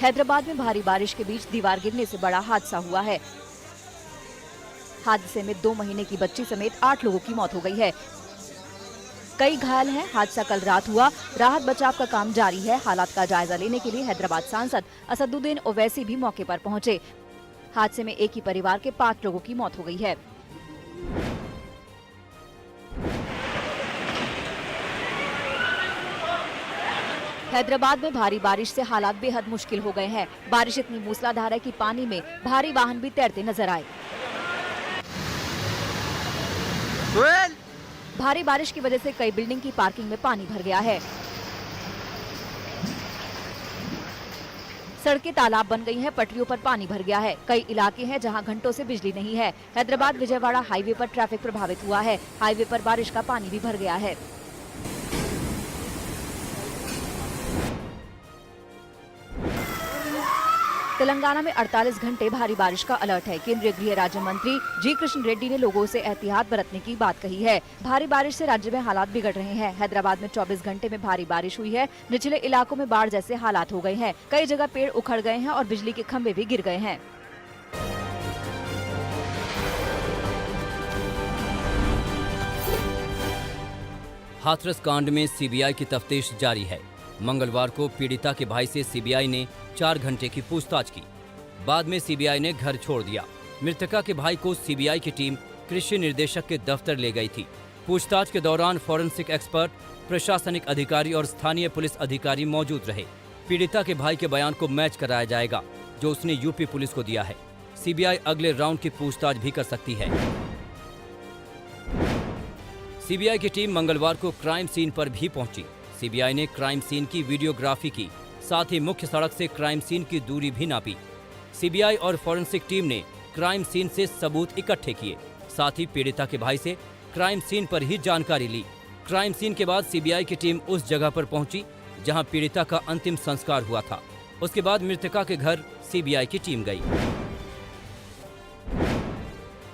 हैदराबाद में भारी बारिश के बीच दीवार गिरने से बड़ा हादसा हुआ है। हादसे में 2 महीने की बच्ची समेत 8 लोगों की मौत हो गई है। कई घायल हैं। हादसा कल रात हुआ। राहत बचाव का काम जारी है। हालात का जायजा लेने के लिए हैदराबाद सांसद असदुद्दीन ओवैसी भी मौके पर पहुंचे। हादसे में एक ही परिवार के 5 लोगों की मौत हो गई है। हैदराबाद में भारी बारिश से हालात बेहद मुश्किल हो गए हैं। बारिश इतनी मूसलाधार है कि पानी में भारी वाहन भी तैरते नजर आए। भारी बारिश की वजह से कई बिल्डिंग की पार्किंग में पानी भर गया है। सड़कें तालाब बन गई हैं, पटरियों पर पानी भर गया है। कई इलाके हैं जहां घंटों से बिजली नहीं है। हैदराबाद विजयवाड़ा हाईवे पर ट्रैफिक प्रभावित हुआ है। हाईवे पर बारिश का पानी भी भर गया है। तेलंगाना में 48 घंटे भारी बारिश का अलर्ट है। केंद्रीय गृह राज्य मंत्री जी कृष्ण रेड्डी ने लोगों से एहतियात बरतने की बात कही है। भारी बारिश से राज्य में हालात बिगड़ रहे हैं। हैदराबाद में 24 घंटे में भारी बारिश हुई है। निचले इलाकों में बाढ़ जैसे हालात हो गए हैं। कई जगह पेड़ उखड़ गए हैं और बिजली के खंभे भी गिर गए हैं। हाथरस कांड में सीबीआई की तफ्तीश जारी है। मंगलवार को पीड़िता के भाई से सीबीआई ने 4 घंटे की पूछताछ की। बाद में सीबीआई ने घर छोड़ दिया। मृतका के भाई को सीबीआई की टीम कृषि निर्देशक के दफ्तर ले गई थी। पूछताछ के दौरान फॉरेंसिक एक्सपर्ट, प्रशासनिक अधिकारी और स्थानीय पुलिस अधिकारी मौजूद रहे। पीड़िता के भाई के बयान को मैच कराया जाएगा जो उसने यूपी पुलिस को दिया है। सीबीआई अगले राउंड की पूछताछ भी कर सकती है। सीबीआई की टीम मंगलवार को क्राइम सीन पर भी पहुंची। सीबीआई ने क्राइम सीन की वीडियोग्राफी की, साथ ही मुख्य सड़क से क्राइम सीन की दूरी भी नापी। सीबीआई और फॉरेंसिक टीम ने क्राइम सीन से सबूत इकट्ठे किए, साथ ही पीड़िता के भाई से क्राइम सीन पर ही जानकारी ली। क्राइम सीन के बाद सीबीआई की टीम उस जगह पर पहुंची जहां पीड़िता का अंतिम संस्कार हुआ था। उसके बाद मृतका के घर सीबीआई की टीम गई।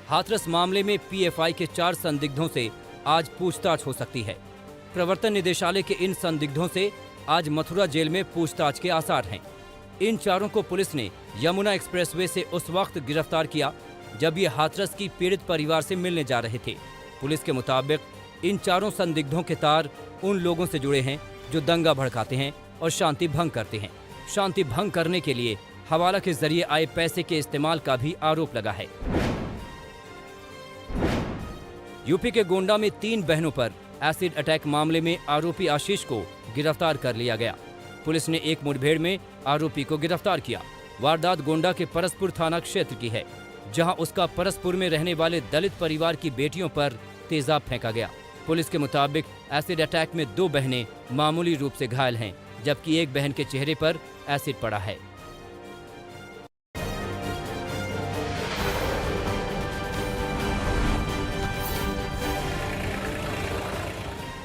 हाथरस मामले में पीएफआई के 4 संदिग्धों से आज पूछताछ हो सकती है। प्रवर्तन निदेशालय के इन संदिग्धों से आज मथुरा जेल में पूछताछ के आसार हैं। इन चारों को पुलिस ने यमुना एक्सप्रेसवे से उस वक्त गिरफ्तार किया जब ये हाथरस की पीड़ित परिवार से मिलने जा रहे थे। पुलिस के मुताबिक इन चारों संदिग्धों के तार उन लोगों से जुड़े हैं जो दंगा भड़काते हैं और शांति भंग करते हैं। शांति भंग करने के लिए हवाला के जरिए आए पैसे के इस्तेमाल का भी आरोप लगा है। यूपी के गोंडा में 3 बहनों पर एसिड अटैक मामले में आरोपी आशीष को गिरफ्तार कर लिया गया। पुलिस ने एक मुठभेड़ में आरोपी को गिरफ्तार किया। वारदात गोंडा के परसपुर थाना क्षेत्र की है, जहां उसका परसपुर में रहने वाले दलित परिवार की बेटियों पर तेजाब फेंका गया। पुलिस के मुताबिक एसिड अटैक में 2 बहनें मामूली रूप से घायल हैं, जबकि एक बहन के चेहरे पर एसिड पड़ा है।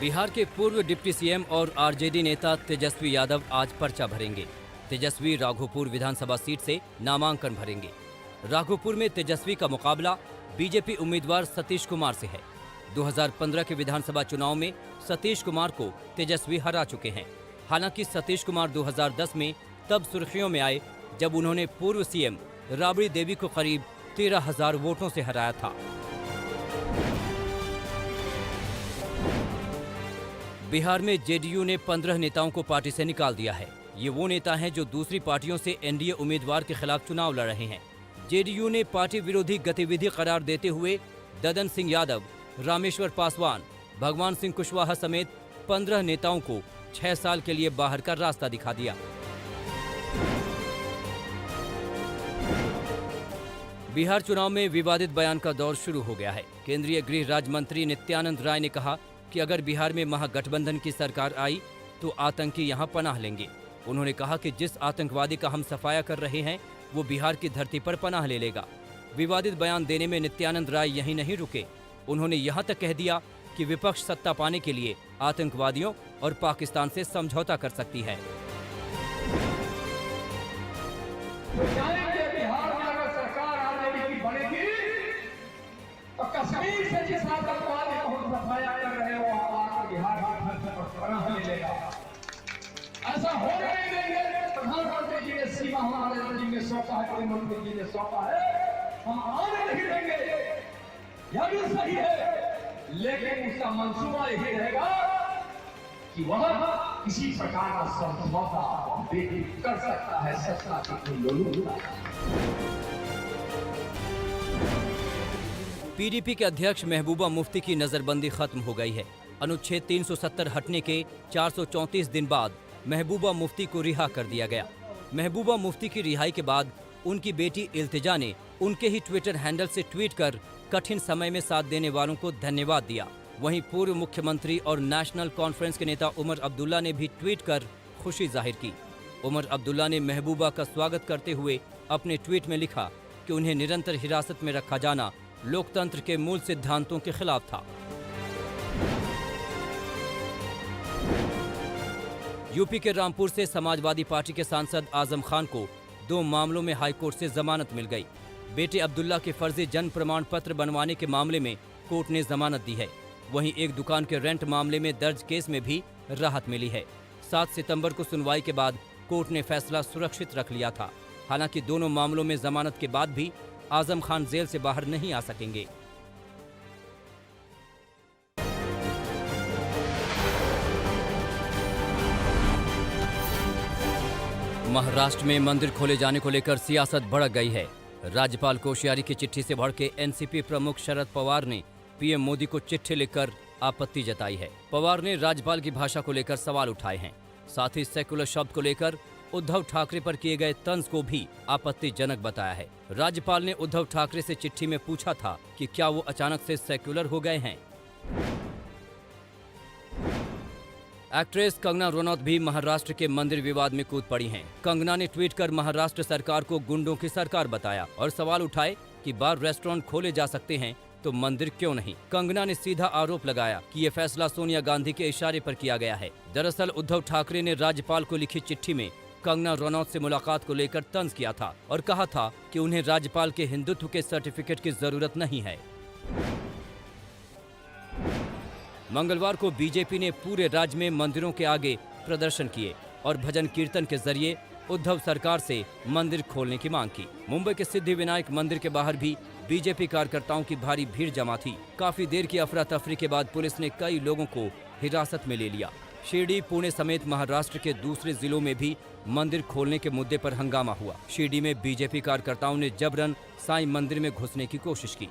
बिहार के पूर्व डिप्टी सीएम और आरजेडी नेता तेजस्वी यादव आज पर्चा भरेंगे। तेजस्वी राघोपुर विधानसभा सीट से नामांकन भरेंगे। राघोपुर में तेजस्वी का मुकाबला बीजेपी उम्मीदवार सतीश कुमार से है। 2015 के विधानसभा चुनाव में सतीश कुमार को तेजस्वी हरा चुके हैं। हालांकि सतीश कुमार 2010 में तब सुर्खियों में आए जब उन्होंने पूर्व सीएम राबड़ी देवी को करीब 13,000 वोटों से हराया था। बिहार में जेडीयू ने 15 नेताओं को पार्टी से निकाल दिया है। ये वो नेता हैं जो दूसरी पार्टियों से एनडीए उम्मीदवार के खिलाफ चुनाव लड़ रहे हैं। जेडीयू ने पार्टी विरोधी गतिविधि करार देते हुए ददन सिंह यादव, रामेश्वर पासवान, भगवान सिंह कुशवाहा समेत 15 नेताओं को 6 साल के लिए बाहर का रास्ता दिखा दिया। बिहार चुनाव में विवादित बयान का दौर शुरू हो गया है। केंद्रीय गृह राज्य मंत्री नित्यानंद राय ने कहा कि अगर बिहार में महागठबंधन की सरकार आई तो आतंकी यहां पनाह लेंगे। उन्होंने कहा कि जिस आतंकवादी का हम सफाया कर रहे हैं वो बिहार की धरती पर पनाह ले लेगा। विवादित बयान देने में नित्यानंद राय यहीं नहीं रुके। उन्होंने यहां तक कह दिया कि विपक्ष सत्ता पाने के लिए आतंकवादियों और पाकिस्तान से समझौता कर सकती है। कश्मीर से जिस आतंकवादी को हम सफाया कर रहे हो आकर बिहार पनाह मिलेगा। ऐसा होने नहीं देंगे। प्रधानमंत्री जी ने सीमा सौंपा है, प्रधानमंत्री जी ने सौंपा है, हम आने नहीं देंगे, यह भी सही है, लेकिन उसका मंसूबा यही रहेगा कि वह किसी प्रकार का समझौता कर सकता है सत्ता के लोगों का। पीडीपी के अध्यक्ष महबूबा मुफ्ती की नजरबंदी खत्म हो गई है। अनुच्छेद 370 हटने के 434 दिन बाद महबूबा मुफ्ती को रिहा कर दिया गया। महबूबा मुफ्ती की रिहाई के बाद उनकी बेटी इल्तिजा ने उनके ही ट्विटर हैंडल से ट्वीट कर कठिन समय में साथ देने वालों को धन्यवाद दिया। वहीं पूर्व मुख्यमंत्री और नेशनल कॉन्फ्रेंस के नेता उमर अब्दुल्ला ने भी ट्वीट कर खुशी जाहिर की। उमर अब्दुल्ला ने महबूबा का स्वागत करते हुए अपने ट्वीट में लिखा कि उन्हें निरंतर हिरासत में रखा जाना लोकतंत्र के मूल सिद्धांतों के खिलाफ था। यूपी के रामपुर से समाजवादी पार्टी के सांसद आजम खान को 2 मामलों में हाईकोर्ट से जमानत मिल गई। बेटे अब्दुल्ला के फर्जी जन्म प्रमाण पत्र बनवाने के मामले में कोर्ट ने जमानत दी है। वहीं एक दुकान के रेंट मामले में दर्ज केस में भी राहत मिली है। 7 सितंबर को सुनवाई के बाद कोर्ट ने फैसला सुरक्षित रख लिया था। हालांकि दोनों मामलों में जमानत के बाद भी आजम खान जेल से बाहर नहीं आ सकेंगे। महाराष्ट्र में मंदिर खोले जाने को लेकर सियासत भड़क गई है। राज्यपाल कोश्यारी की चिट्ठी से भड़के एनसीपी प्रमुख शरद पवार ने पीएम मोदी को चिट्ठी लिखकर आपत्ति जताई है। पवार ने राज्यपाल की भाषा को लेकर सवाल उठाए हैं। साथ ही सेकुलर शब्द को लेकर उद्धव ठाकरे पर किए गए तंज को भी आपत्तिजनक बताया है। राज्यपाल ने उद्धव ठाकरे से चिट्ठी में पूछा था कि क्या वो अचानक से सेक्युलर हो गए हैं। एक्ट्रेस कंगना रनौत भी महाराष्ट्र के मंदिर विवाद में कूद पड़ी हैं। कंगना ने ट्वीट कर महाराष्ट्र सरकार को गुंडों की सरकार बताया और सवाल उठाए कि बार रेस्टोरेंट खोले जा सकते हैं तो मंदिर क्यों नहीं। कंगना ने सीधा आरोप लगाया कि ये फैसला सोनिया गांधी के इशारे पर किया गया है। दरअसल उद्धव ठाकरे ने राज्यपाल को लिखी चिट्ठी में कंगना रनौत से मुलाकात को लेकर तंज किया था और कहा था कि उन्हें राज्यपाल के हिंदुत्व के सर्टिफिकेट की जरूरत नहीं है। मंगलवार को बीजेपी ने पूरे राज्य में मंदिरों के आगे प्रदर्शन किए और भजन कीर्तन के जरिए उद्धव सरकार से मंदिर खोलने की मांग की। मुंबई के सिद्धिविनायक मंदिर के बाहर भी बीजेपी कार्यकर्ताओं की भारी भीड़ जमा थी। काफी देर की अफरा तफरी के बाद पुलिस ने कई लोगों को हिरासत में ले लिया। शिरडी, पुणे समेत महाराष्ट्र के दूसरे जिलों में भी मंदिर खोलने के मुद्दे पर हंगामा हुआ। शिरडी में बीजेपी कार्यकर्ताओं ने जबरन साईं मंदिर में घुसने की कोशिश की।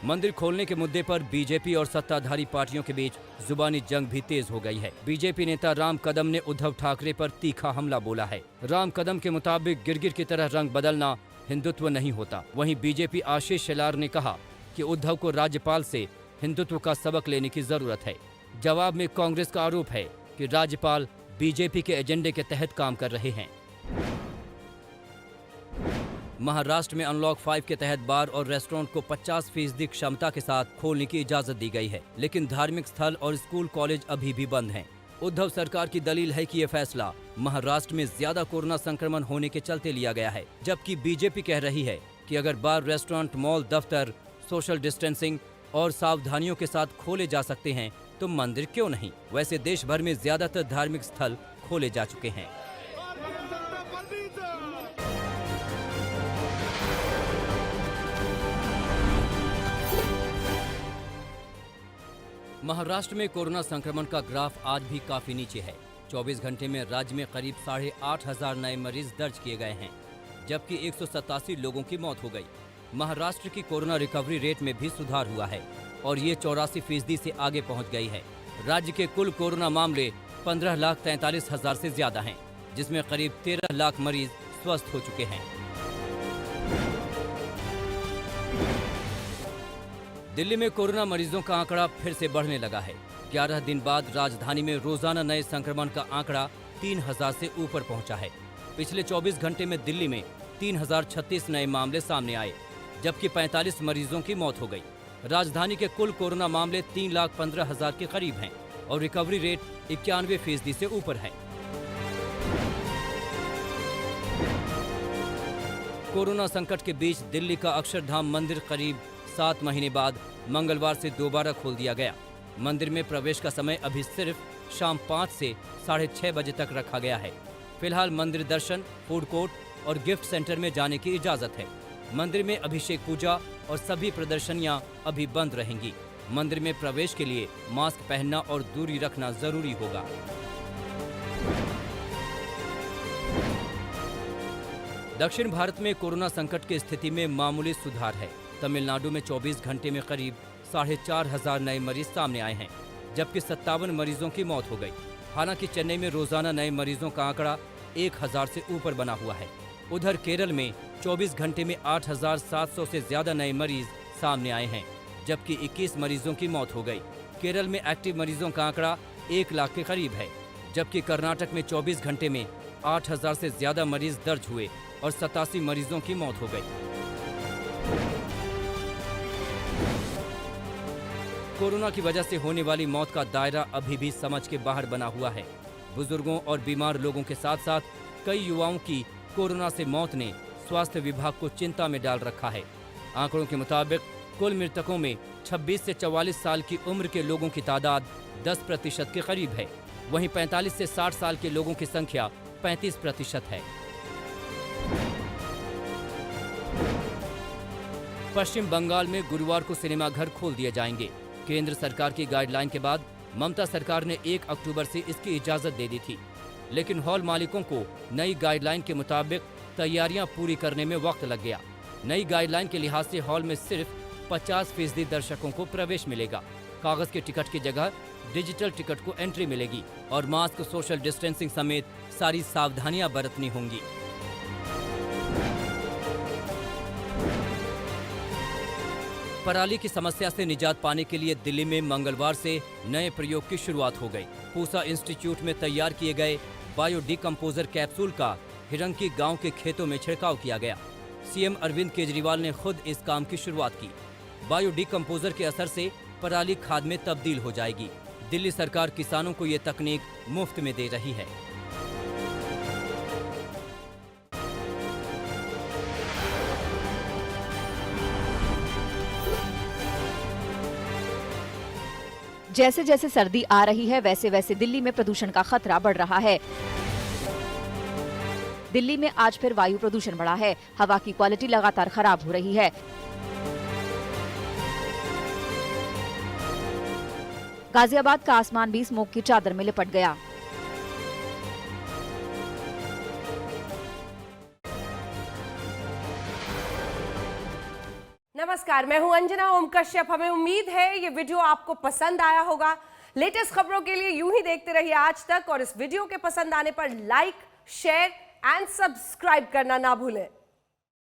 मंदिर खोलने के मुद्दे पर बीजेपी और सत्ताधारी पार्टियों के बीच जुबानी जंग भी तेज हो गई है। बीजेपी नेता राम कदम ने उद्धव ठाकरे पर तीखा हमला बोला है। राम कदम के मुताबिक गिरगिट की तरह रंग बदलना हिंदुत्व नहीं होता। वहीं बीजेपी आशीष शेलार ने कहा कि उद्धव को राज्यपाल से हिंदुत्व का सबक लेने की जरूरत है। जवाब में कांग्रेस का आरोप है कि राज्यपाल बीजेपी के एजेंडे के तहत काम कर रहे हैं। महाराष्ट्र में अनलॉक 5 के तहत बार और रेस्टोरेंट को 50% क्षमता के साथ खोलने की इजाजत दी गई है, लेकिन धार्मिक स्थल और स्कूल कॉलेज अभी भी बंद हैं। उद्धव सरकार की दलील है कि यह फैसला महाराष्ट्र में ज्यादा कोरोना संक्रमण होने के चलते लिया गया है, जबकि बीजेपी कह रही है कि अगर बार, रेस्टोरेंट, मॉल, दफ्तर सोशल डिस्टेंसिंग और सावधानियों के साथ खोले जा सकते हैं तो मंदिर क्यों नहीं। वैसे देश भर में ज्यादातर धार्मिक स्थल खोले जा चुके हैं। महाराष्ट्र में कोरोना संक्रमण का ग्राफ आज भी काफी नीचे है। 24 घंटे में राज्य में करीब 8,500 नए मरीज दर्ज किए गए हैं, जबकि 187 लोगों की मौत हो गई। महाराष्ट्र की कोरोना रिकवरी रेट में भी सुधार हुआ है और ये 84% से आगे पहुंच गई है। राज्य के कुल कोरोना मामले 15,43,000 से ज्यादा हैं, जिसमें करीब 13 लाख मरीज स्वस्थ हो चुके हैं। दिल्ली में कोरोना मरीजों का आंकड़ा फिर से बढ़ने लगा है। 11 दिन बाद राजधानी में रोजाना नए संक्रमण का आंकड़ा 3,000 से ऊपर पहुंचा है। पिछले 24 घंटे में दिल्ली में 3,036 नए मामले सामने आए, जबकि 45 मरीजों की मौत हो गई। राजधानी के कुल कोरोना मामले 3,15,000 के करीब हैं और रिकवरी रेट 91% से ऊपर है। कोरोना संकट के बीच दिल्ली का अक्षरधाम मंदिर करीब 7 महीने बाद मंगलवार से दोबारा खोल दिया गया। मंदिर में प्रवेश का समय अभी सिर्फ शाम 5 से 6:30 बजे तक रखा गया है। फिलहाल मंदिर दर्शन, फूड कोर्ट और गिफ्ट सेंटर में जाने की इजाजत है। मंदिर में अभिषेक पूजा और सभी प्रदर्शनियां अभी बंद रहेंगी। मंदिर में प्रवेश के लिए मास्क पहनना और दूरी रखना जरूरी होगा। दक्षिण भारत में कोरोना संकट की स्थिति में मामूली सुधार है। तमिलनाडु में 24 घंटे में करीब 4,500 नए मरीज सामने आए हैं, जबकि 57 मरीजों की मौत हो गई। हालांकि चेन्नई में रोजाना नए मरीजों का आंकड़ा 1,000 से ऊपर बना हुआ है। उधर केरल में 24 घंटे में 8,700 से ज्यादा नए मरीज सामने आए हैं, जबकि 21 मरीजों की मौत हो गई। केरल में एक्टिव मरीजों का आंकड़ा 1 लाख के करीब है, जबकि कर्नाटक में 24 घंटे में 8,000 से ज्यादा मरीज दर्ज हुए और 87 मरीजों की मौत हो गई। कोरोना की वजह से होने वाली मौत का दायरा अभी भी समझ के बाहर बना हुआ है। बुजुर्गों और बीमार लोगों के साथ साथ कई युवाओं की कोरोना से मौत ने स्वास्थ्य विभाग को चिंता में डाल रखा है। आंकड़ों के मुताबिक कुल मृतकों में 26 से 44 साल की उम्र के लोगों की तादाद 10% के करीब है। वहीं 45 से 60 साल के लोगों की संख्या 35% है। पश्चिम बंगाल में गुरुवार को सिनेमाघर खोल दिए जाएंगे। केंद्र सरकार की गाइडलाइन के बाद ममता सरकार ने 1 अक्टूबर से इसकी इजाजत दे दी थी, लेकिन हॉल मालिकों को नई गाइडलाइन के मुताबिक तैयारियां पूरी करने में वक्त लग गया। नई गाइडलाइन के लिहाज से हॉल में सिर्फ 50% दर्शकों को प्रवेश मिलेगा। कागज के टिकट की जगह डिजिटल टिकट को एंट्री मिलेगी और मास्क, सोशल डिस्टेंसिंग समेत सारी सावधानियां बरतनी होंगी। पराली की समस्या से निजात पाने के लिए दिल्ली में मंगलवार से नए प्रयोग की शुरुआत हो गई। पूसा इंस्टीट्यूट में तैयार किए गए बायो डिकम्पोजर कैप्सूल का हिरंकी गांव के खेतों में छिड़काव किया गया। सीएम अरविंद केजरीवाल ने खुद इस काम की शुरुआत की। बायो डिकम्पोजर के असर से पराली खाद में तब्दील हो जाएगी। दिल्ली सरकार किसानों को ये तकनीक मुफ्त में दे रही है। जैसे जैसे सर्दी आ रही है, वैसे वैसे दिल्ली में प्रदूषण का खतरा बढ़ रहा है। दिल्ली में आज फिर वायु प्रदूषण बढ़ा है। हवा की क्वालिटी लगातार खराब हो रही है। गाजियाबाद का आसमान भी स्मोक की चादर में लिपट गया। नमस्कार, मैं हूं अंजना ओम कश्यप। हमें उम्मीद है ये वीडियो आपको पसंद आया होगा। लेटेस्ट खबरों के लिए यूं ही देखते रहिए आज तक, और इस वीडियो के पसंद आने पर लाइक, शेयर एंड सब्सक्राइब करना ना भूलें।